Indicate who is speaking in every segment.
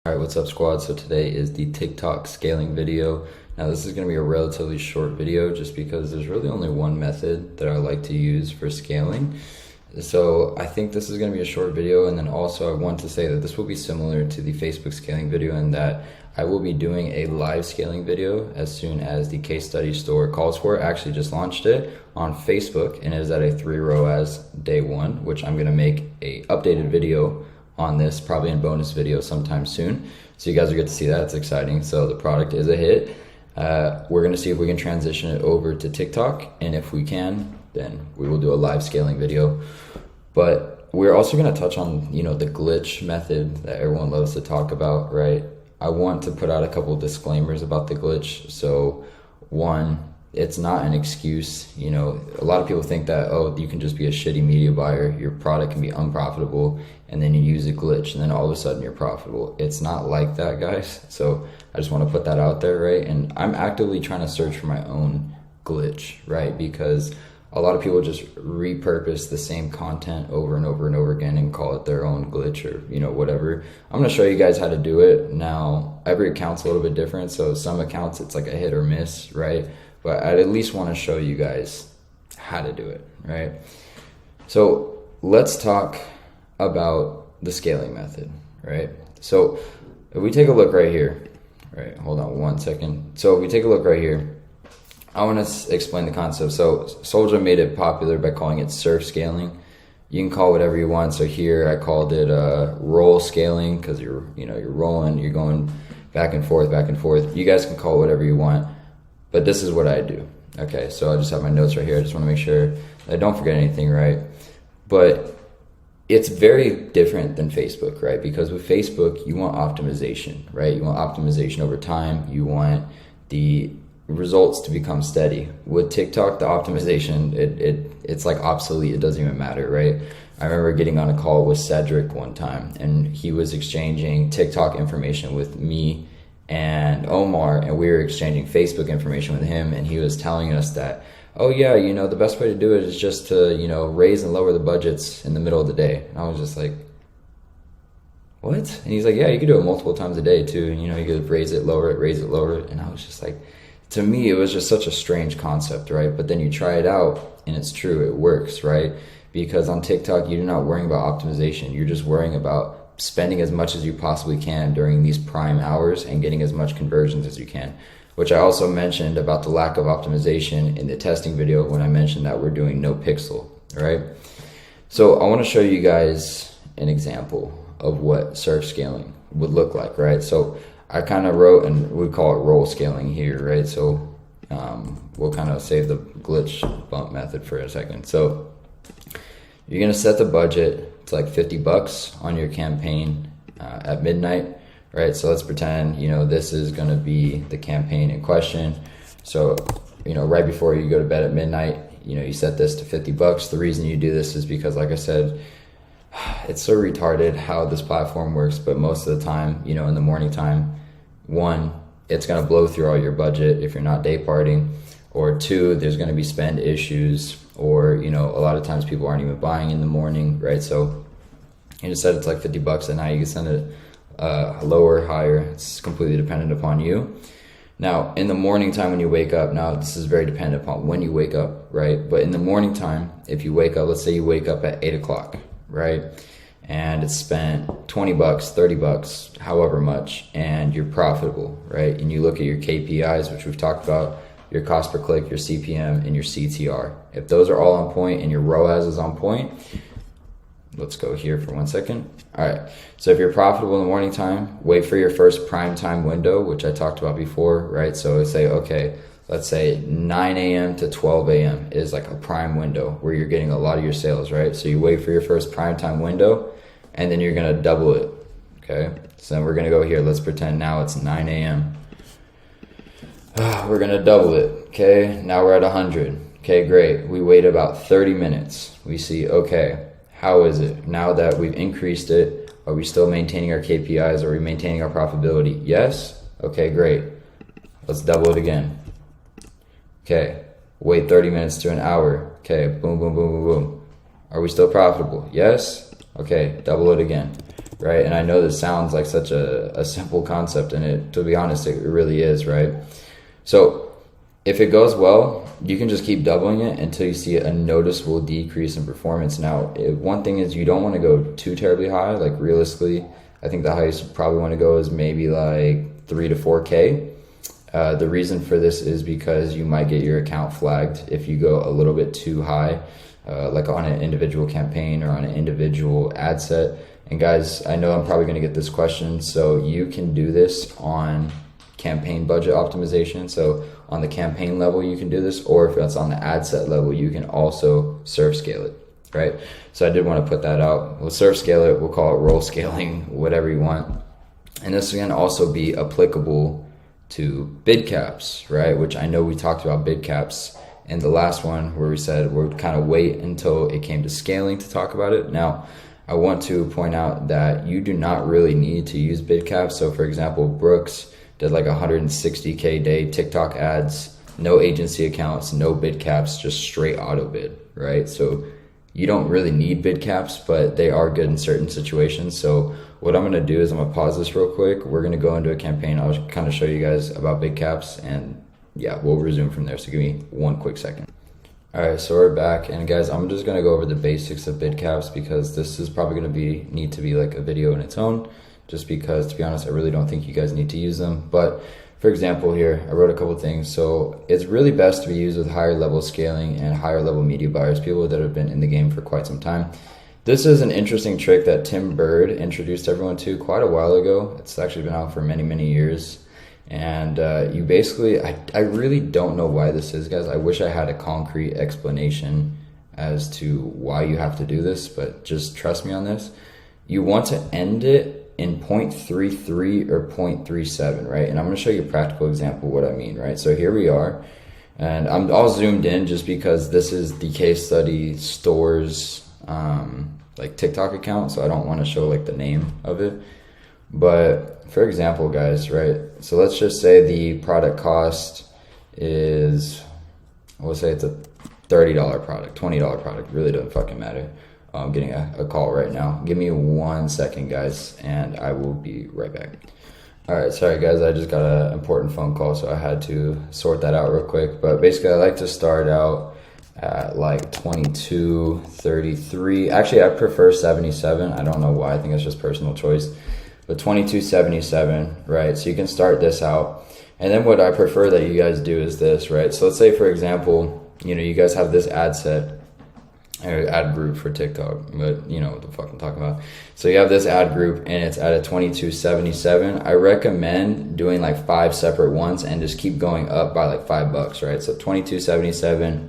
Speaker 1: All right, what's up, squad? So today is the TikTok scaling video. Now this is going to be a relatively short video just because there's really only one method that I like to use for scaling. So I think this is going to be a short video, and then also I want to say that this will be similar to the Facebook scaling video in that I will be doing a live scaling video as soon as the case study store calls for it. I actually just launched it on Facebook and it is at a 3 ROAS day one, which I'm going to make a updated video on this, probably in bonus video sometime soon. So you guys will get to see that. It's exciting. So the product is a hit. We're going to see if we can transition it over to TikTok, and if we can, then we will do a live scaling video. But we're also going to touch on, the glitch method that everyone loves to talk about, right? I want to put out a couple of disclaimers about the glitch. So one, it's not an excuse. A lot of people think that, oh, you can just be a shitty media buyer, your product can be unprofitable, and then you use a glitch and then all of a sudden you're profitable. It's not like that, guys. So I just want to put that out there, right? And I'm actively trying to search for my own glitch, right? Because a lot of people just repurpose the same content over and over and over again and call it their own glitch or, whatever. I'm going to show you guys how to do it. Now, every account's a little bit different. So some accounts, it's like a hit or miss, right? But I'd at least want to show you guys how to do it, right? So let's talk about the scaling method, right? So if we take a look right here, right, hold on one second. So if we take a look right here, I want to explain the concept. So Soldier made it popular by calling it surf scaling. You can call whatever you want. So here I called it roll scaling because you're rolling, you're going back and forth, back and forth. You guys can call it whatever you want, but this is what I do. Okay, so I just have my notes right here. I just want to make sure that I don't forget anything, right? But it's very different than Facebook, right? Because with Facebook, you want optimization, right? You want optimization over time. You want the results to become steady. With TikTok, the optimization, it's like obsolete. It doesn't even matter, right? I remember getting on a call with Cedric one time, and he was exchanging TikTok information with me and Omar, and we were exchanging Facebook information with him, and he was telling us that, oh yeah, the best way to do it is just to, raise and lower the budgets in the middle of the day. And I was just like, what? And he's like, yeah, you could do it multiple times a day too. And, you could raise it, lower it. And I was just like, to me, it was just such a strange concept, right? But then you try it out and it's true, it works, right? Because on TikTok, you're not worrying about optimization. You're just worrying about spending as much as you possibly can during these prime hours and getting as much conversions as you can, which I also mentioned about the lack of optimization in the testing video when I mentioned that we're doing no pixel, right? So I want to show you guys an example of what surf scaling would look like, right? So I kind of wrote, and we call it roll scaling here, right? So we'll kind of save the glitch bump method for a second. So you're going to set the budget. It's like $50 on your campaign at midnight, right? So let's pretend, this is going to be the campaign in question. So, right before you go to bed at midnight, you set this to $50. The reason you do this is because, like I said, it's so retarded how this platform works, but most of the time, in the morning time, one, it's going to blow through all your budget if you're not day partying, or two, there's going to be spend issues, or, a lot of times people aren't even buying in the morning, right? So you just said it's like $50 at night. You can send it lower, higher. It's completely dependent upon you. Now, in the morning time when you wake up, now this is very dependent upon when you wake up, right? But in the morning time, if you wake up, let's say you wake up at 8 o'clock, right? And it's spent $20, $30, however much, and you're profitable, right? And you look at your KPIs, which we've talked about, your cost per click, your CPM, and your CTR. If those are all on point and your ROAS is on point, let's go here for 1 second. All right, so if you're profitable in the morning time, wait for your first prime time window, which I talked about before, right? So say, okay, let's say 9 a.m. to 12 a.m. is like a prime window where you're getting a lot of your sales, right? So you wait for your first prime time window, and then you're gonna double it, okay? So then we're gonna go here. Let's pretend now it's 9 a.m. We're gonna double it, okay? Now we're at 100. Okay, great. We wait about 30 minutes. We see, okay, how is it? Now that we've increased it, are we still maintaining our KPIs? Are we maintaining our profitability? Yes? Okay, great. Let's double it again. Okay, wait 30 minutes to an hour. Okay, boom, boom, boom, boom, boom. Are we still profitable? Yes? Okay, double it again. right? And I know this sounds like such a simple concept, and to be honest, it really is, right? So if it goes well, you can just keep doubling it until you see a noticeable decrease in performance. Now, one thing is you don't want to go too terribly high. Like realistically, I think the highest you probably want to go is maybe like 3 to 4K. The reason for this is because you might get your account flagged if you go a little bit too high, like on an individual campaign or on an individual ad set. And guys, I know I'm probably going to get this question, so you can do this on campaign budget optimization. So on the campaign level, you can do this, or if that's on the ad set level, you can also serve scale it, right? So I did want to put that out. We'll serve scale it, we'll call it role scaling, whatever you want. And this can also be applicable to bid caps, right? Which I know we talked about bid caps in the last one where we said we'd kind of wait until it came to scaling to talk about it. Now, I want to point out that you do not really need to use bid caps. So for example, Brooks did like 160K day TikTok ads, no agency accounts, no bid caps, just straight auto bid, right? So you don't really need bid caps, but they are good in certain situations. So what I'm gonna do is I'm gonna pause this real quick. We're gonna go into a campaign. I'll kind of show you guys about bid caps, and yeah, we'll resume from there. So give me one quick second. All right, so we're back, and guys, I'm just gonna go over the basics of bid caps because this is probably gonna need to be like a video in its own, just because, to be honest, I really don't think you guys need to use them. But for example here, I wrote a couple things. So it's really best to be used with higher level scaling and higher level media buyers, people that have been in the game for quite some time. This is an interesting trick that Tim Bird introduced everyone to quite a while ago. It's actually been out for many, many years. And you basically, I really don't know why this is, guys. I wish I had a concrete explanation as to why you have to do this, but just trust me on this. You want to end it in 0.33 or 0.37, right? And I'm going to show you a practical example of what I mean, right? So here we are, and I'm all zoomed in just because this is the case study store's like TikTok account, so I don't want to show like the name of it. But for example, guys, right? So let's just say the product cost is, we'll say it's a $30 product, $20 product, really doesn't fucking matter. I'm getting a call right now. Give me 1 second, guys, and I will be right back. All right, sorry guys, I just got an important phone call, so I had to sort that out real quick. But basically, I like to start out at like 22, 33. Actually, I prefer 77. I don't know why. I think it's just personal choice. But 22.77, right? So you can start this out. And then what I prefer that you guys do is this, right? So let's say, for example, you guys have this ad set, or ad group for TikTok, but you know what the fuck I'm talking about. So you have this ad group and it's at a 22.77. I recommend doing like 5 separate ones and just keep going up by like $5, right? So 22.77,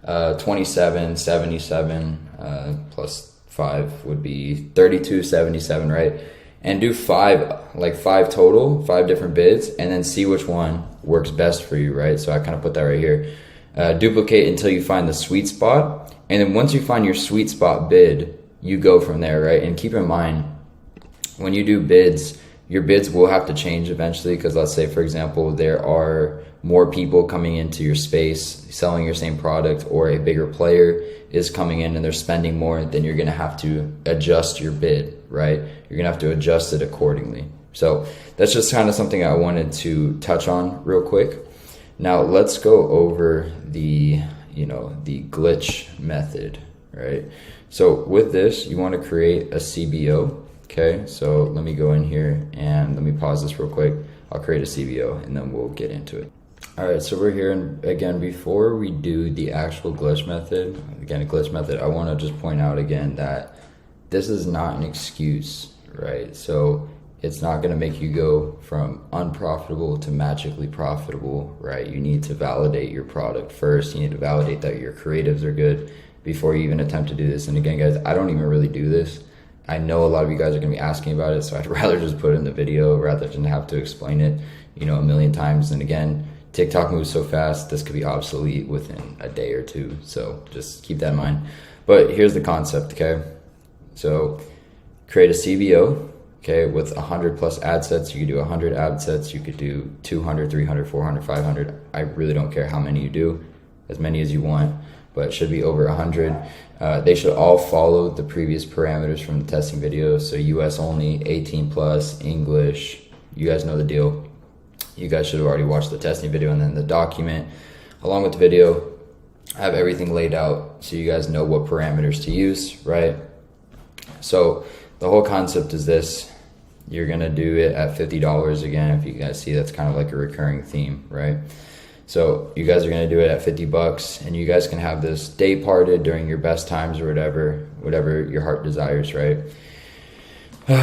Speaker 1: 27.77 plus 5 would be 32.77, right? And do 5 total, 5 different bids, and then see which one works best for you, right? So I kind of put that right here. Duplicate until you find the sweet spot. And then once you find your sweet spot bid, you go from there, right? And keep in mind, when you do bids, your bids will have to change eventually, because let's say, for example, there are more people coming into your space selling your same product, or a bigger player is coming in and they're spending more, then you're going to have to adjust your bid, right? You're going to have to adjust it accordingly. So that's just kind of something I wanted to touch on real quick. Now let's go over the glitch method, right? So with this, you want to create a CBO, okay? So let me go in here and let me pause this real quick. I'll create a CBO and then we'll get into it. All right, so we're here, and again, before we do the actual glitch method, I want to just point out again that this is not an excuse, right? So it's not going to make you go from unprofitable to magically profitable, right? You need to validate your product first. You need to validate that your creatives are good before you even attempt to do this. And again, guys, I don't even really do this. I know a lot of you guys are going to be asking about it, so I'd rather just put it in the video rather than have to explain it, a million times. And again, TikTok moves so fast, this could be obsolete within a day or two. So just keep that in mind. But here's the concept, okay? So create a CBO. Okay, with 100 plus ad sets. You could do 100 ad sets, you could do 200, 300, 400, 500. I really don't care how many you do, as many as you want. but it should be over 100. They should all follow the previous parameters from the testing video. So US only, 18 plus, English, you guys know the deal. You guys should have already watched the testing video, and then the document along with the video. I have everything laid out so you guys know what parameters to use, right? So the whole concept is this. You're gonna do it at $50 again. If you guys see, that's kind of like a recurring theme, right? So you guys are gonna do it at 50 bucks, and you guys can have this day parted during your best times or whatever your heart desires, right?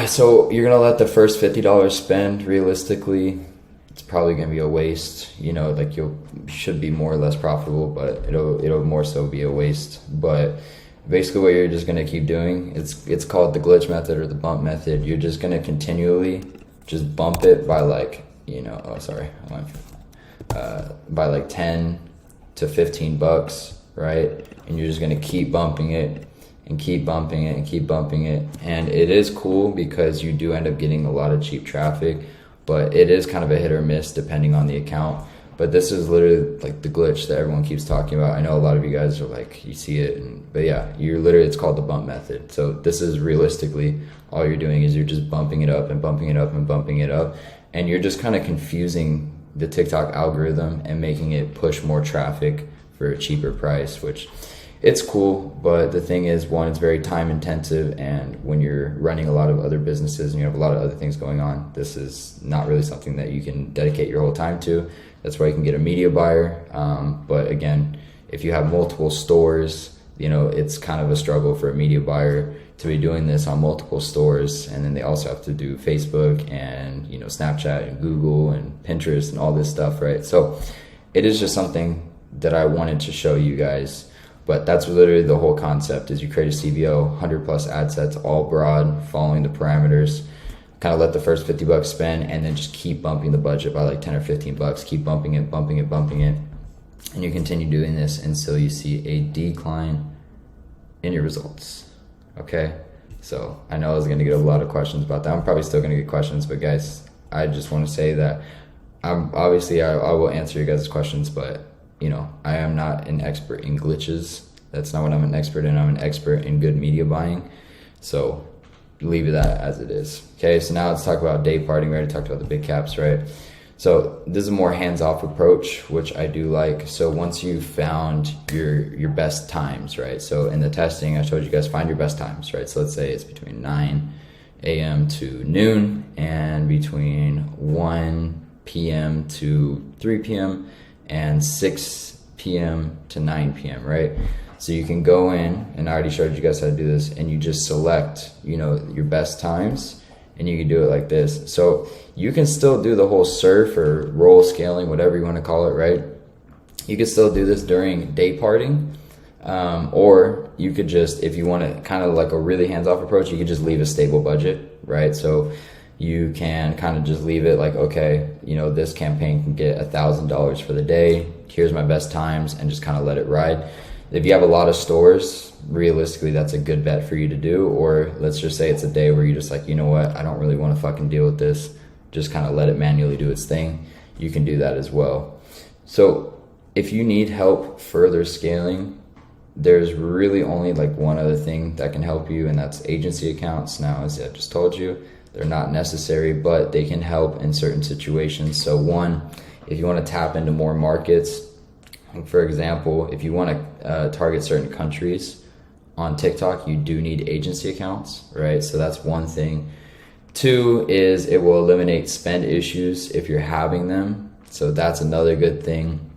Speaker 1: So you're gonna let the first $50 spend. Realistically, it's probably gonna be a waste. You know, like you should be more or less profitable, but it'll more so be a waste. But basically what you're just gonna keep doing, it's called the glitch method or the bump method. You're just gonna continually just bump it by like, you know, by like 10 to 15 bucks, right? And you're just gonna keep bumping it and keep bumping it and keep bumping it. And it is cool because you do end up getting a lot of cheap traffic, but it is kind of a hit or miss depending on the account. But this is literally like the glitch that everyone keeps talking about. I know a lot of you guys are like, you see it, but yeah, it's called the bump method. So this is realistically, all you're doing is you're just bumping it up and bumping it up and bumping it up. And you're just kind of confusing the TikTok algorithm and making it push more traffic for a cheaper price, which it's cool. But the thing is, one, it's very time intensive. And when you're running a lot of other businesses and you have a lot of other things going on, this is not really something that you can dedicate your whole time to. That's why you can get a media buyer. But again, if you have multiple stores, you know, it's kind of a struggle for a media buyer to be doing this on multiple stores. And then they also have to do Facebook and, you know, Snapchat and Google and Pinterest and all this stuff, right? So it is just something that I wanted to show you guys. But that's literally the whole concept, is you create a CBO, 100 plus ad sets, all broad, following the parameters. Kind of let the first 50 bucks spend, and then just keep bumping the budget by like 10 or 15 bucks. Keep bumping it, bumping it, bumping it. And you continue doing this until you see a decline in your results. Okay? So I know I was going to get a lot of questions about that. I'm probably still going to get questions, but guys, I just want to say that I will answer you guys' questions, but you know, I am not an expert in glitches. That's not what I'm an expert in. I'm an expert in good media buying. So leave it as it is. Okay, so now let's talk about day parting. We already talked about the big caps, right? So this is a more hands-off approach, which I do like. So once you've found your best times, right? So in the testing, I showed you guys find your best times, right? So let's say it's between 9 a.m. to noon and between 1 p.m. to 3 p.m. and 6 p.m. to 9 p.m., right? So you can go in, and I already showed you guys how to do this, and you just select, you know, your best times, and you can do it like this. So you can still do the whole surf or roll scaling, whatever you want to call it, right? You can still do this during day parting, or you could just, if you want to kind of like a really hands-off approach, you could just leave a stable budget, right? So you can kind of just leave it like, okay, you know, this campaign can get $1,000 for the day. Here's my best times, and just kind of let it ride. If you have a lot of stores, realistically, that's a good bet for you to do. Or let's just say it's a day where you're just like, you know what, I don't really want to fucking deal with this. Just kind of let it manually do its thing. You can do that as well. So if you need help further scaling, there's really only like one other thing that can help you, and that's agency accounts. Now, as I just told you, they're not necessary, but they can help in certain situations. So one, if you want to tap into more markets, for example, if you want to target certain countries on TikTok, you do need agency accounts, right? So that's one thing. Two is it will eliminate spend issues if you're having them. So that's another good thing.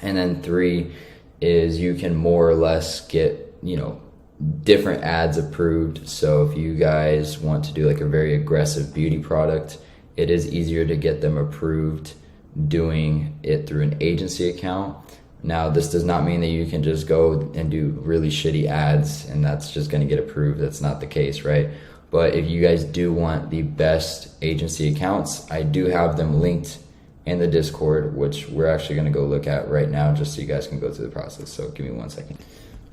Speaker 1: And then three is you can more or less get, you know, different ads approved. So if you guys want to do like a very aggressive beauty product, it is easier to get them approved doing it through an agency account. Now, this does not mean that you can just go and do really shitty ads and that's just going to get approved. That's not the case, right? But if you guys do want the best agency accounts, I do have them linked in the Discord, which we're actually going to go look at right now just so you guys can go through the process. So give me 1 second.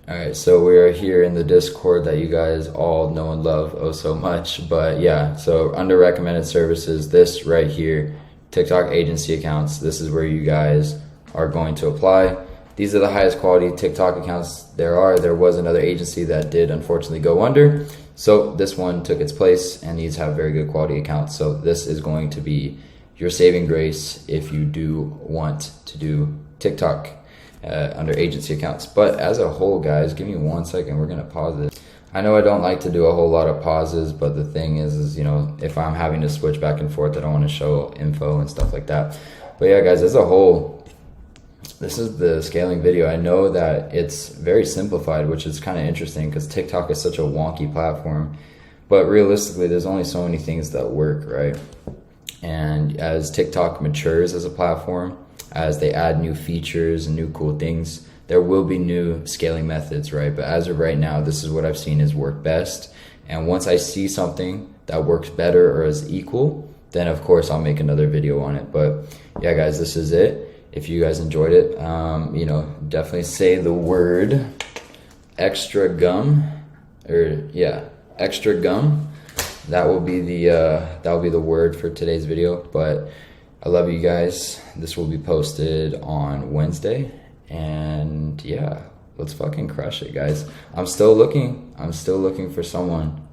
Speaker 1: All right, so we are here in the Discord that you guys all know and love oh so much. But yeah, so under recommended services, this right here, TikTok agency accounts, this is where you guys are going to apply. these are the highest quality TikTok accounts there are. There was another agency that did unfortunately go under, so this one took its place, and these have very good quality accounts. So this is going to be your saving grace if you do want to do TikTok under agency accounts. But as a whole, guys, give me 1 second, we're gonna pause it. I know I don't like to do a whole lot of pauses, but the thing is, you know, if I'm having to switch back and forth, I don't want to show info and stuff like that. But yeah, guys, as a whole, this is the scaling video. I know that it's very simplified, which is kind of interesting because TikTok is such a wonky platform, but realistically, there's only so many things that work, right? And as TikTok matures as a platform, as they add new features and new cool things, there will be new scaling methods, right? But as of right now, this is what I've seen is work best. And once I see something that works better or is equal, then of course I'll make another video on it. But yeah, guys, this is it. If you guys enjoyed it, you know, definitely say the word extra gum, or yeah, extra gum. That will be the word for today's video. But I love you guys. This will be posted on Wednesday. And yeah, let's fucking crush it, guys. I'm still looking for someone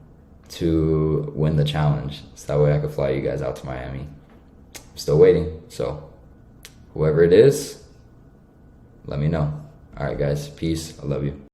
Speaker 1: to win the challenge, so that way I could fly you guys out to Miami. I'm still waiting, so whoever it is, let me know. All right, guys, peace. I love you.